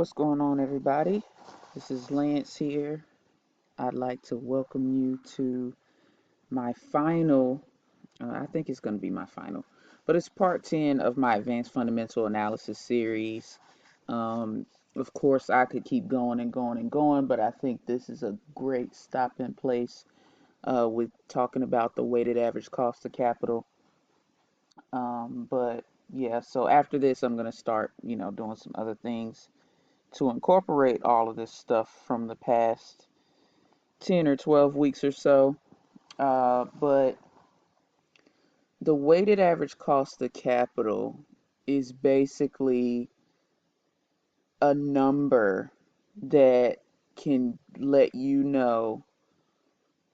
What's going on, everybody? This is Lance here. I'd like to welcome you to my final, I think it's going to be my final, but it's part 10 of my Advanced Fundamental Analysis series. Um, of course, I could keep going and going and going, but I think this is a great stopping place with talking about the weighted average cost of capital. But yeah, so after this, I'm going to start, doing some other things to incorporate all of this stuff from the past 10 or 12 weeks or so. But the weighted average cost of capital is basically a number that can let you know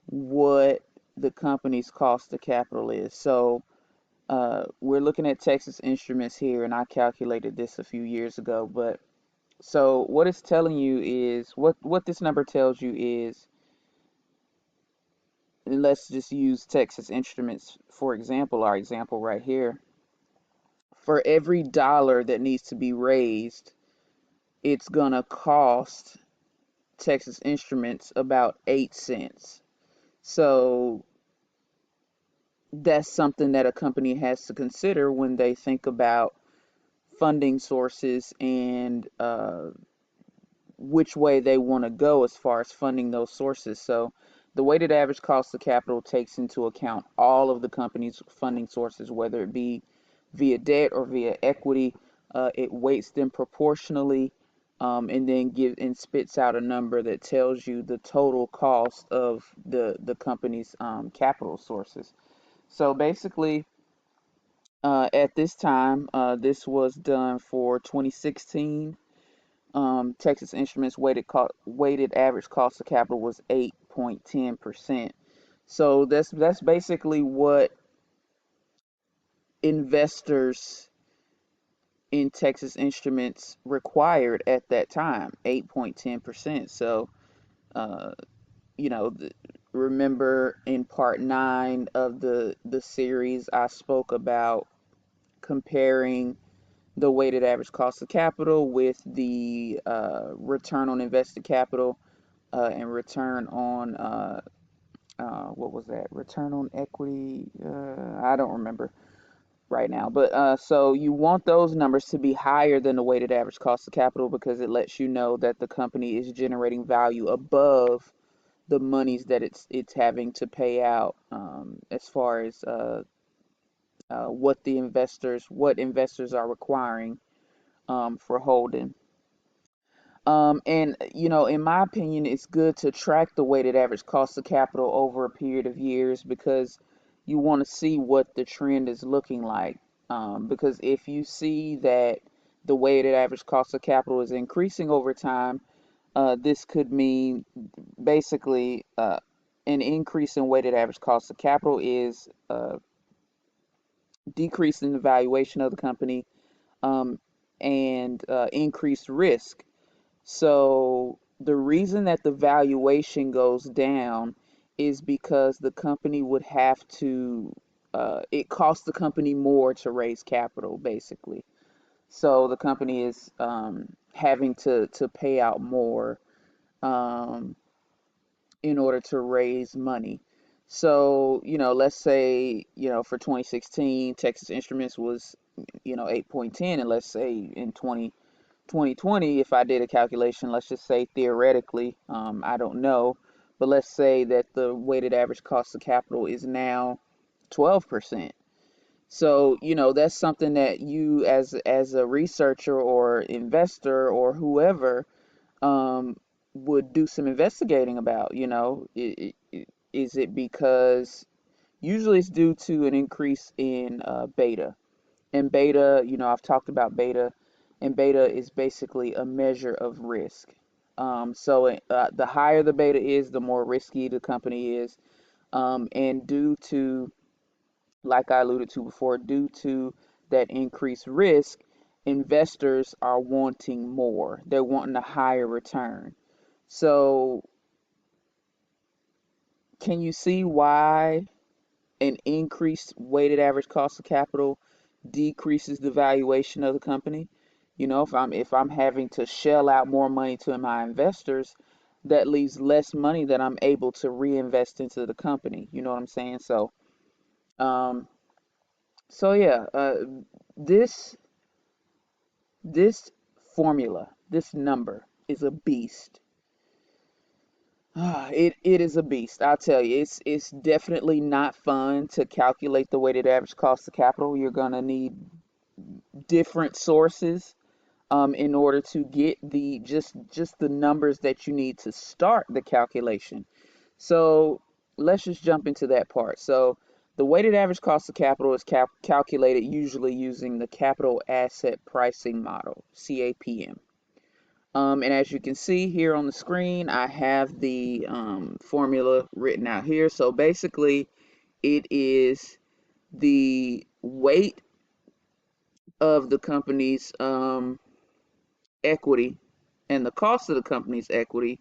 what the company's cost of capital is. So we're looking at Texas Instruments here, and I calculated this a few years ago. But so what it's telling you is what this number tells you is, let's just use Texas Instruments for example, our example right here. For every dollar that needs to be raised, it's gonna cost Texas Instruments about 8 cents. So that's something that a company has to consider when they think about funding sources and which way they want to go as far as funding those sources. So the weighted average cost of capital takes into account all of the company's funding sources, whether it be via debt or via equity. It weights them proportionally, and then spits out a number that tells you the total cost of the company's capital sources. So basically, at this time, this was done for 2016. Texas Instruments weighted average cost of capital was 8.10%. So that's basically what investors in Texas Instruments required at that time, 8.10%. So, uh, you know, remember in part 9 of the series, I spoke about comparing the weighted average cost of capital with the return on invested capital and return on what was that? Return on equity? I don't remember right now. But so you want those numbers to be higher than the weighted average cost of capital because it lets you know that the company is generating value above the monies that it's having to pay out, as far as what investors are requiring for holding. And in my opinion, it's good to track the weighted average cost of capital over a period of years because you want to see what the trend is looking like. Because if you see that the weighted average cost of capital is increasing over time, this could mean basically an increase in weighted average cost of capital is decrease in the valuation of the company, um, and increased risk. So the reason that the valuation goes down is because the company would have to, it costs the company more to raise capital, basically. So the company is having to pay out more um, in order to raise money. So, let's say, for 2016, Texas Instruments was, 8.10, and let's say in 2020, if I did a calculation, let's just say theoretically, I don't know, but let's say that the weighted average cost of capital is now 12%. So, that's something that you as a researcher or investor or whoever um, would do some investigating about. Is it because usually it's due to an increase in beta. And beta, I've talked about beta, and beta is basically a measure of risk. So the higher the beta is, the more risky the company is. And due to, like I alluded to before, due to that increased risk, investors are wanting more. They're wanting a higher return. So, can you see why an increased weighted average cost of capital decreases the valuation of the company? If I'm having to shell out more money to my investors, that leaves less money that I'm able to reinvest into the company. You know what I'm saying? Um, so yeah, this this formula, this number is a beast. It is a beast. I'll tell you, it's definitely not fun to calculate the weighted average cost of capital. You're gonna need different sources in order to get the just the numbers that you need to start the calculation. So let's just jump into that part. So the weighted average cost of capital is calculated usually using the capital asset pricing model, CAPM. And as you can see here on the screen, I have the formula written out here. So basically, it is the weight of the company's equity and the cost of the company's equity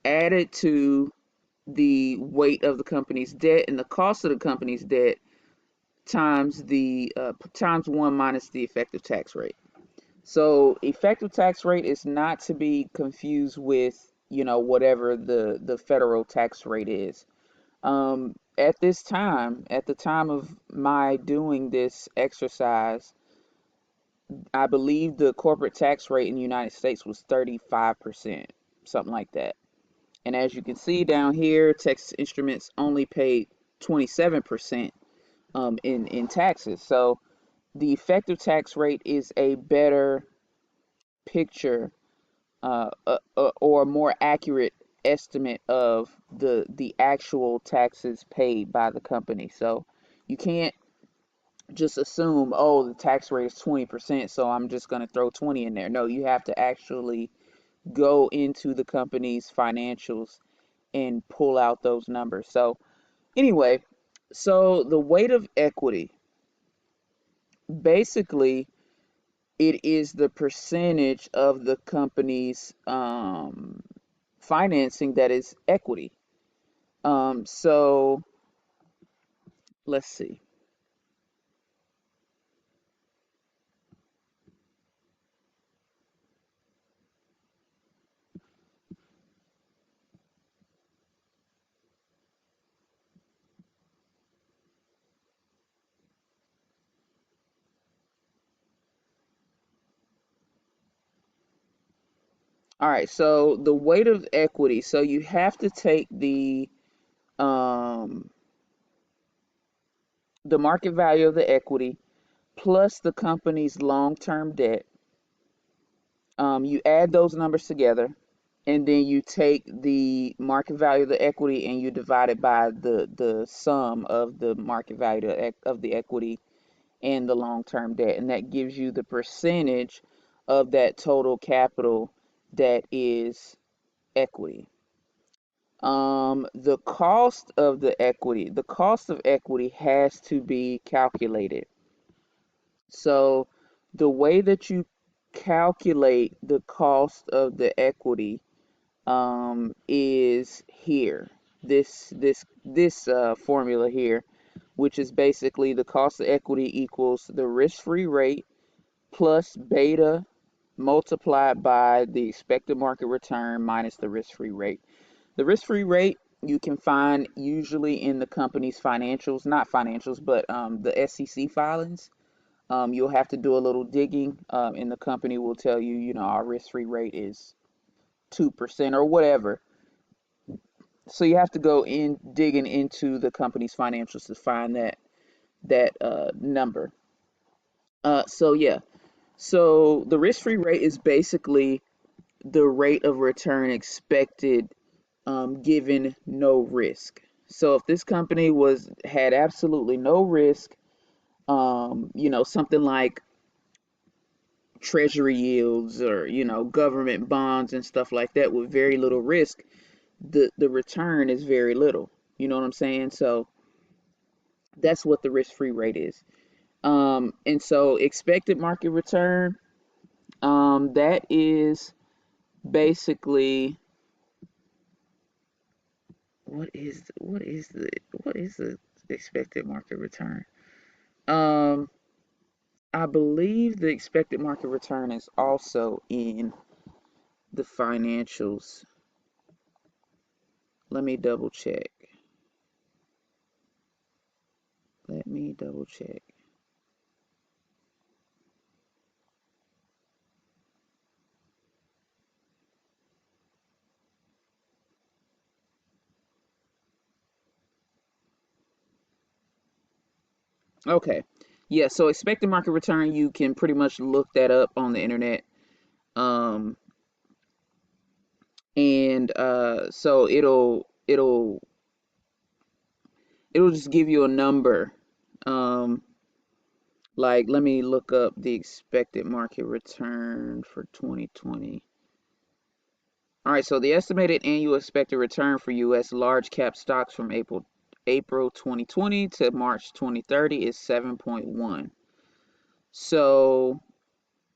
added to the weight of the company's debt and the cost of the company's debt times the times one minus the effective tax rate. So effective tax rate is not to be confused with, whatever the federal tax rate is. At this time, at the time of my doing this exercise, I believe the corporate tax rate in the United States was 35%, something like that. And as you can see down here, Texas Instruments only paid 27% in taxes. So the effective tax rate is a better picture or a more accurate estimate of the actual taxes paid by the company. So you can't just assume, oh, the tax rate is 20%, so I'm just going to throw 20 in there. No, you have to actually go into the company's financials and pull out those numbers. So anyway, so the weight of equity, basically, it is the percentage of the company's financing that is equity. So let's see. All right, so the weight of equity. So you have to take um, the market value of the equity plus the company's long-term debt. You add those numbers together, and then you take the market value of the equity and you divide it by the sum of the market value of the equity and the long-term debt, and that gives you the percentage of that total capital that is equity. The cost of equity has to be calculated. So the way that you calculate the cost of the equity is here. This formula here, which is basically the cost of equity equals the risk-free rate plus beta multiplied by the expected market return minus the risk-free rate. The risk-free rate you can find usually in the company's financials, not financials, but the SEC filings. You'll have to do a little digging, and the company will tell you, our risk-free rate is 2% or whatever. So you have to go in digging into the company's financials to find that number. So yeah, so the risk-free rate is basically the rate of return expected given no risk. So if this company had absolutely no risk, something like treasury yields or government bonds and stuff like that with very little risk, the return is very little. You know what I'm saying? So that's what the risk-free rate is. And so expected market return, that is basically what is the expected market return? Um, I believe the expected market return is also in the financials. Let me double check. Let me double check. Okay. Yeah, so expected market return, you can pretty much look that up on the internet. Um, and so it'll just give you a number. Um, like let me look up the expected market return for 2020. All right, so the estimated annual expected return for US large cap stocks from April 2020 to March 2030 is 7.1. So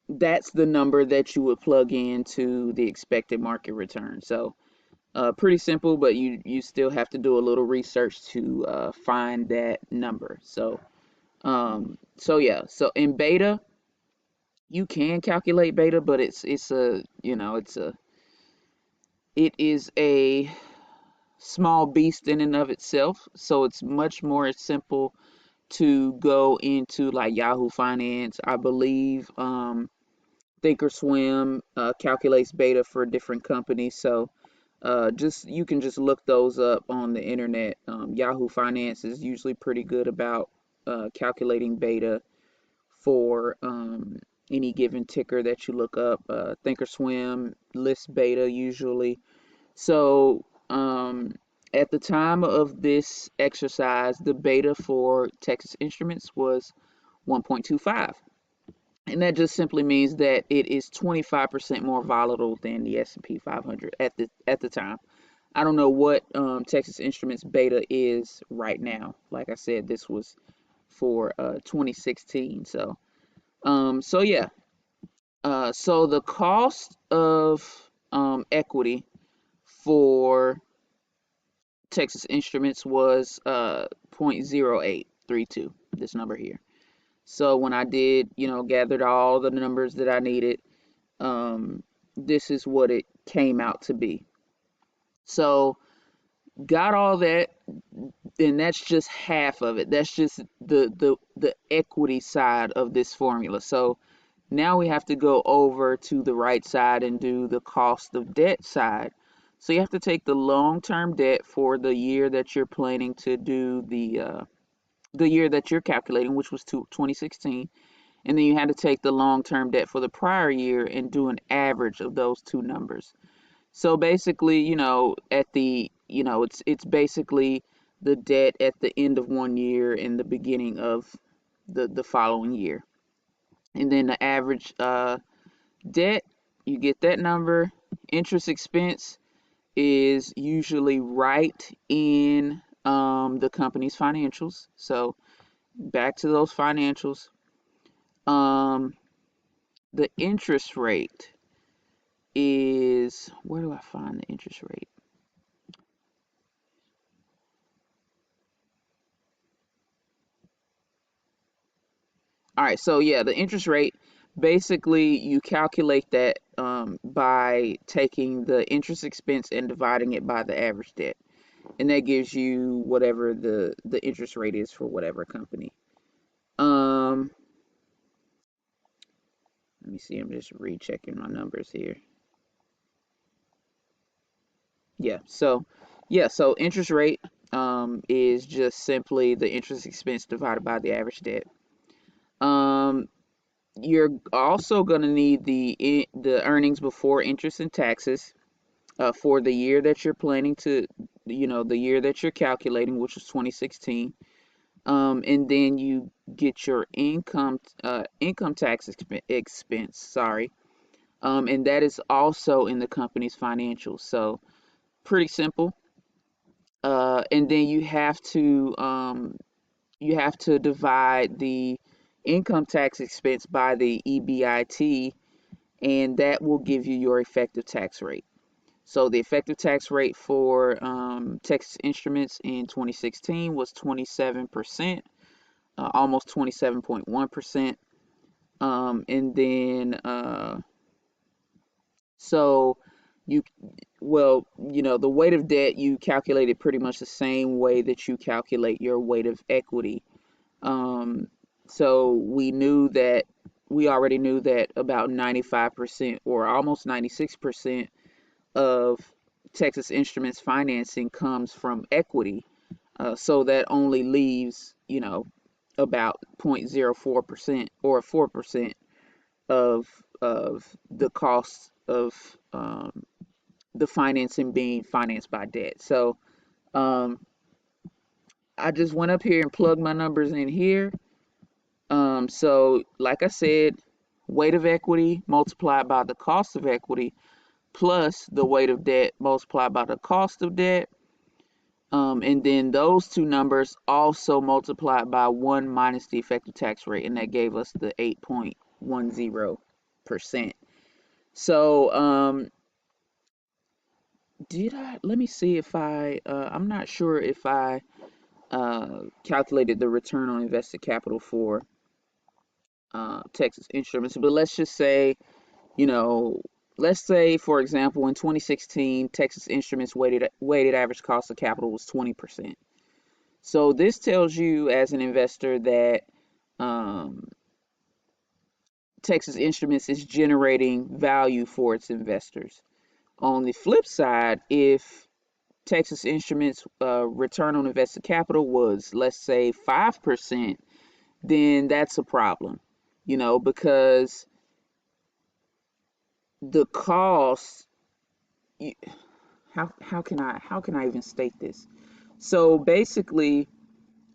that's the number that you would plug into the expected market return. So pretty simple, but you still have to do a little research to find that number. So yeah, so in beta, you can calculate beta, but it's a it is a small beast in and of itself. So it's much more simple to go into like Yahoo Finance. I believe Thinkorswim calculates beta for different companies. So just you can just look those up on the internet. Yahoo Finance is usually pretty good about calculating beta for any given ticker that you look up. Thinkorswim lists beta usually. So at the time of this exercise, the beta for Texas Instruments was 1.25. And that just simply means that it is 25% more volatile than the S&P 500 at the time. I don't know what Texas Instruments beta is right now. Like I said, this was for 2016. So yeah. So the cost of equity for Texas Instruments was 0.0832. This number here. So when I did, gathered all the numbers that I needed, this is what it came out to be. So got all that, and that's just half of it. That's just the equity side of this formula. So now we have to go over to the right side and do the cost of debt side. So you have to take the long-term debt for the year that you're planning to do the year that you're calculating, which was 2016. And then you had to take the long-term debt for the prior year and do an average of those two numbers. So basically, it's basically the debt at the end of one year and the beginning of the following year. And then the average debt, you get that number. Interest expense is usually right in the company's financials. So back to those financials. Um, the interest rate is, where do I find the interest rate? All right, so yeah, the interest rate, basically you calculate that by taking the interest expense and dividing it by the average debt. And that gives you whatever the interest rate is for whatever company. Um, Let me see, I'm just rechecking my numbers here. So interest rate is just simply the interest expense divided by the average debt. Um, you're also going to need the earnings before interest and taxes for the year that you're planning to, the year that you're calculating, which was 2016. And then you get your income tax expense, sorry. And that is also in the company's financials. So pretty simple. And then you have to divide the income tax expense by the EBIT, and that will give you your effective tax rate. So the effective tax rate for Texas Instruments in 2016 was 27%, almost 27.1%. And then so you well, the weight of debt you calculate it pretty much the same way that you calculate your weight of equity. Um, so we already knew that about 95% or almost 96% of Texas Instruments financing comes from equity. So that only leaves, about 0.04% or 4% of the cost of the financing being financed by debt. So um, I just went up here and plugged my numbers in here. So like I said, weight of equity multiplied by the cost of equity plus the weight of debt multiplied by the cost of debt. And then those two numbers also multiplied by 1 minus the effective tax rate, and that gave us the 8.10%. So, let me see if I'm not sure if I calculated the return on invested capital for Texas Instruments, but you know, let's say, for example, in 2016, Texas Instruments weighted average cost of capital was 20%. So this tells you as an investor that um, Texas Instruments is generating value for its investors. On the flip side, if Texas Instruments return on invested capital was, let's say, 5%, then that's a problem, because the cost, how can I even state this? So basically,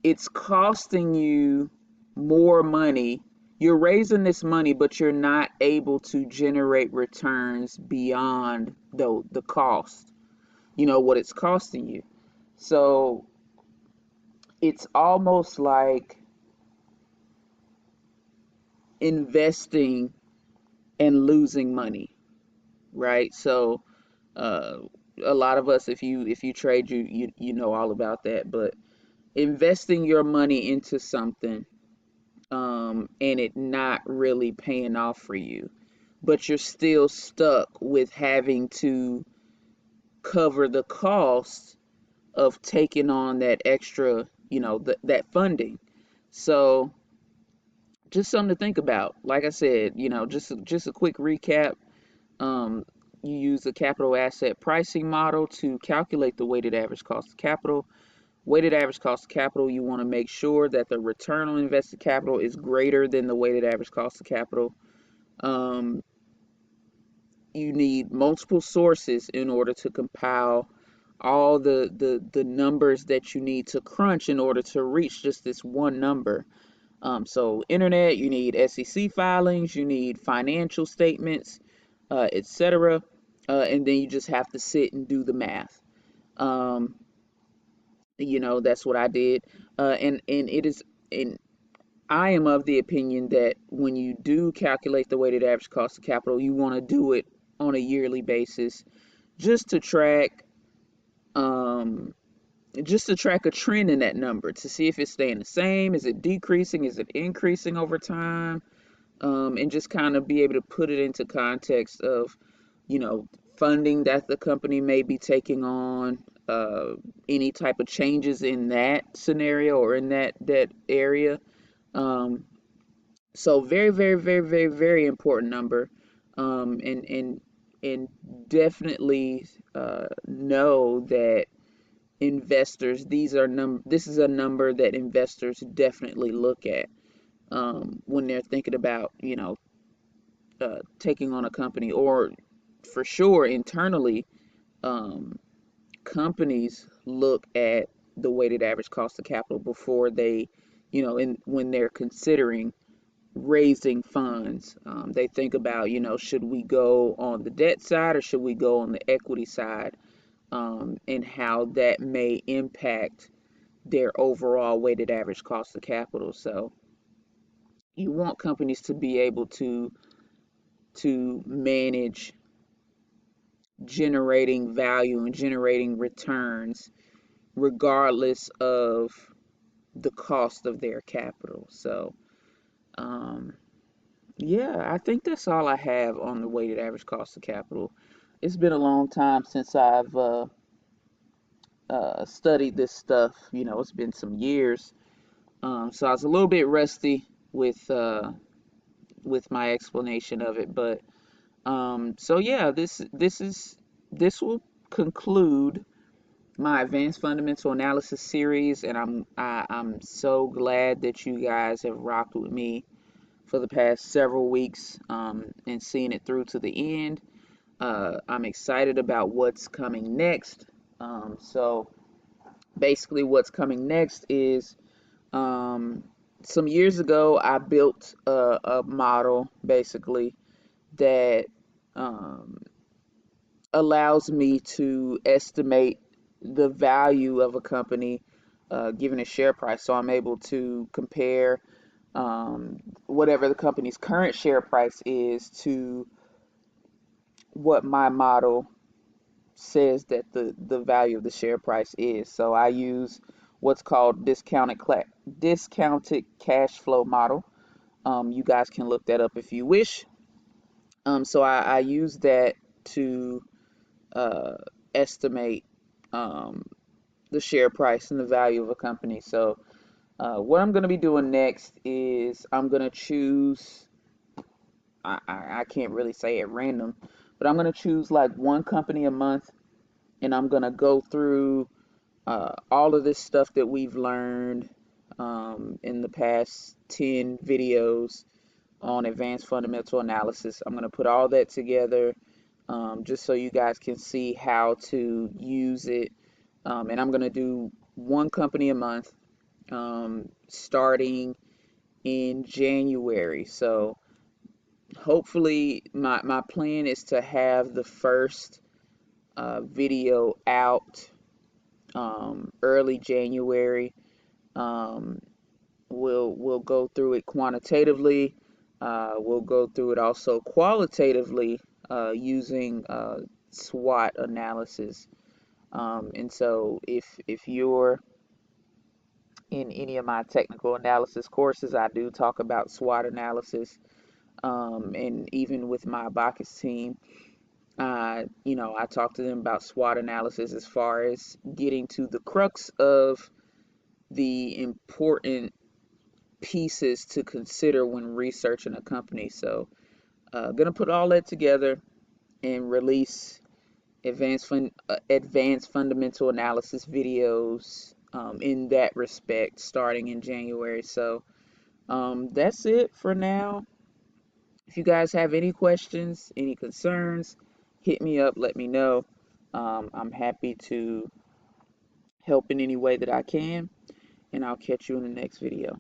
it's costing you more money. You're raising this money, but you're not able to generate returns beyond the cost, what it's costing you. So it's almost like investing and losing money, right? So uh, a lot of us, if you trade, you know all about that. But investing your money into something and it not really paying off for you, but you're still stuck with having to cover the cost of taking on that extra, that funding. So just something to think about. Like I said, just a quick recap. Um, you use the capital asset pricing model to calculate the weighted average cost of capital. Weighted average cost of capital, you want to make sure that the return on invested capital is greater than the weighted average cost of capital. Um, you need multiple sources in order to compile all the numbers that you need to crunch in order to reach just this one number. So internet, you need SEC filings, you need financial statements, etc. And then you just have to sit and do the math. Um, that's what I did. And it is, and I am of the opinion that when you do calculate the weighted average cost of capital, you want to do it on a yearly basis, just to track, um, just to track a trend in that number to see if it's staying the same, is it decreasing, is it increasing over time, and just kind of be able to put it into context of, you know, funding that the company may be taking on, uh, any type of changes in that scenario or in that area. Um, so very, very, very, very, very important number, and definitely know that investors, this is a number that investors definitely look at when they're thinking about, taking on a company, or for sure internally, um, companies look at the weighted average cost of capital before they, when they're considering raising funds. They think about, should we go on the debt side or should we go on the equity side, and how that may impact their overall weighted average cost of capital. So you want companies to be able to manage generating value and generating returns regardless of the cost of their capital. So, um, Yeah, I think that's all I have on the weighted average cost of capital. It's been a long time since I've studied this stuff. You know, it's been some years. So I was a little bit rusty with my explanation of it, but so yeah, this will conclude my advanced fundamental analysis series, and I'm so glad that you guys have rocked with me for the past several weeks and seeing it through to the end. I'm excited about what's coming next. So basically, what's coming next is um, some years ago, I built a model basically that um, allows me to estimate the value of a company given a share price. So I'm able to compare whatever the company's current share price is to what my model says that the value of the share price is. So I use what's called discounted cash flow model. You guys can look that up if you wish. So I use that to uh, estimate um, the share price and the value of a company. So what I'm going to be doing next is I'm going to choose. I can't really say at random, but I'm going to choose like one company a month, and I'm going to go through all of this stuff that we've learned in the past 10 videos on advanced fundamental analysis. I'm going to put all that together just so you guys can see how to use it. And I'm going to do one company a month starting in January. So hopefully, my plan is to have the first video out early January. Um, we'll go through it quantitatively. We'll go through it also qualitatively using SWOT analysis. And so if you're in any of my technical analysis courses, I do talk about SWOT analysis. And even with my Bacchus team, I talk to them about SWOT analysis as far as getting to the crux of the important pieces to consider when researching a company. So, gonna put all that together and release advanced fundamental analysis videos in that respect starting in January. So, that's it for now. If you guys have any questions, any concerns, hit me up, let me know. I'm happy to help in any way that I can, and I'll catch you in the next video.